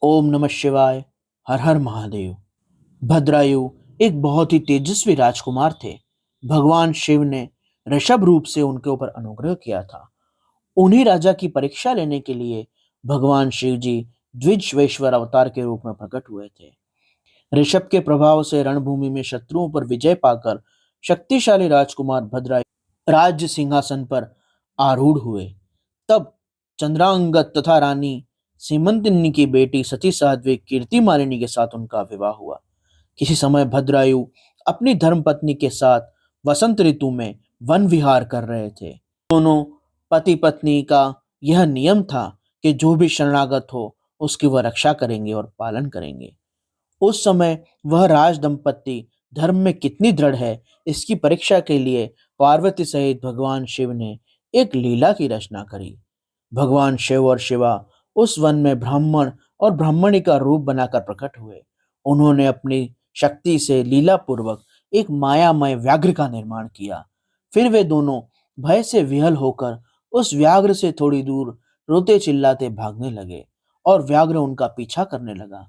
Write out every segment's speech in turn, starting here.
ओम नमः शिवाय। हर हर महादेव। भद्रायु एक बहुत ही तेजस्वी राजकुमार थे। भगवान शिव ने ऋषभ रूप से उनके ऊपर अनुग्रह किया था। उन्हीं राजा की परीक्षा लेने के लिए भगवान शिव जी द्विजवेश्वर अवतार के रूप में प्रकट हुए थे। ऋषभ के प्रभाव से रणभूमि में शत्रुओं पर विजय पाकर शक्तिशाली राजकुमार भद्रायु राज्य सिंहासन पर आरूढ़ हुए। तब चंद्रांगद तथा रानी सीमंतिनी की बेटी सती साध्वी कीर्तिमालिनी के साथ उनका विवाह हुआ। किसी समय भद्रायु अपनी धर्मपत्नी के साथ वसंत ऋतु में वन विहार कर रहे थे। दोनों पति पत्नी का यह नियम था कि जो भी शरणागत हो उसकी वह रक्षा करेंगे और पालन करेंगे। उस समय वह राज दंपत्ति धर्म में कितनी दृढ़ है, इसकी परीक्षा के लिए पार्वती सहित भगवान शिव ने एक लीला की रचना करी। भगवान शिव और शिवा उस वन में ब्राह्मण और ब्राह्मणी का रूप बनाकर प्रकट हुए। उन्होंने अपनी शक्ति से लीला पूर्वक एक मायामय व्याघ्र का निर्माण किया। फिर वे दोनों भय से विहल होकर उस व्याघ्र से थोड़ी दूर रोते चिल्लाते भागने लगे और व्याघ्र उनका पीछा करने लगा।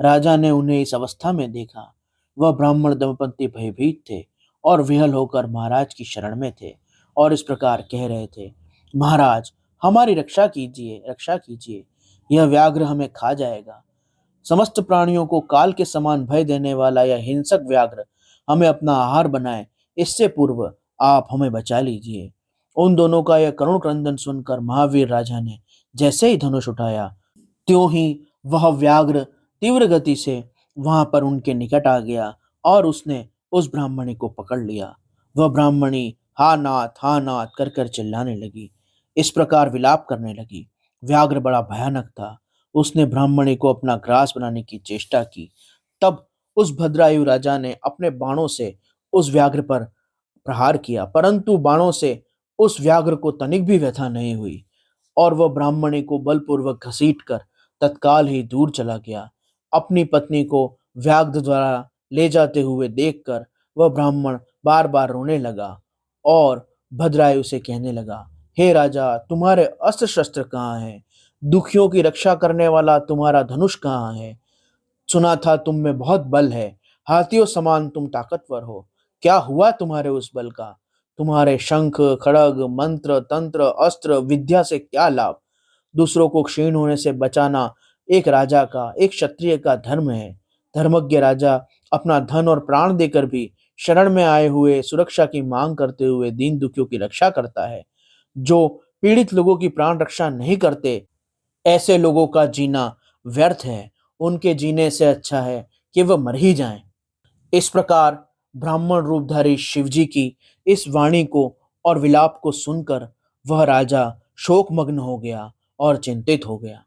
राजा ने उन्हें इस अवस्था में देखा। वह ब्राह्मण दंपत्ति भयभीत थे और विहल होकर महाराज की शरण में थे और इस प्रकार कह रहे थे, महाराज, हमारी रक्षा कीजिए, रक्षा कीजिए। यह व्याघ्र हमें खा जाएगा। समस्त प्राणियों को काल के समान भय देने वाला यह हिंसक व्याघ्र हमें अपना आहार बनाए, इससे पूर्व आप हमें बचा लीजिए। उन दोनों का यह करुण क्रंदन सुनकर महावीर राजा ने जैसे ही धनुष उठाया, त्यों ही वह व्याघ्र तीव्र गति से वहां पर उनके निकट आ गया और उसने उस ब्राह्मणी को पकड़ लिया। वह ब्राह्मणी हा नाथ कर कर चिल्लाने लगी, इस प्रकार विलाप करने लगी। व्याघ्र बड़ा भयानक था। उसने ब्राह्मणी को अपना ग्रास बनाने की चेष्टा की। तब उस भद्रायु राजा ने अपने बाणों से उस व्याघ्र पर प्रहार किया, परंतु बाणों से उस व्याघ्र को तनिक भी व्यथा नहीं हुई और वह ब्राह्मणी को बलपूर्वक घसीटकर तत्काल ही दूर चला गया। अपनी पत्नी को व्याघ्र द्वारा ले जाते हुए देखकर वह ब्राह्मण बार बार रोने लगा और भद्रायु से कहने लगा, हे राजा, तुम्हारे अस्त्र शस्त्र कहाँ हैं? दुखियों की रक्षा करने वाला तुम्हारा धनुष कहाँ है? सुना था तुम में बहुत बल है, हाथियों समान तुम ताकतवर हो। क्या हुआ तुम्हारे उस बल का? तुम्हारे शंख, खड़ग, मंत्र, तंत्र, अस्त्र, विद्या से क्या लाभ? दूसरों को क्षीण होने से बचाना एक राजा का, एक क्षत्रिय का धर्म है। धर्मज्ञ राजा अपना धन और प्राण देकर भी शरण में आए हुए सुरक्षा की मांग करते हुए दीन दुखियों की रक्षा करता है। जो पीड़ित लोगों की प्राण रक्षा नहीं करते, ऐसे लोगों का जीना व्यर्थ है। उनके जीने से अच्छा है कि वह मर ही जाएं। इस प्रकार ब्राह्मण रूपधारी शिवजी की इस वाणी को और विलाप को सुनकर वह राजा शोकमग्न हो गया और चिंतित हो गया।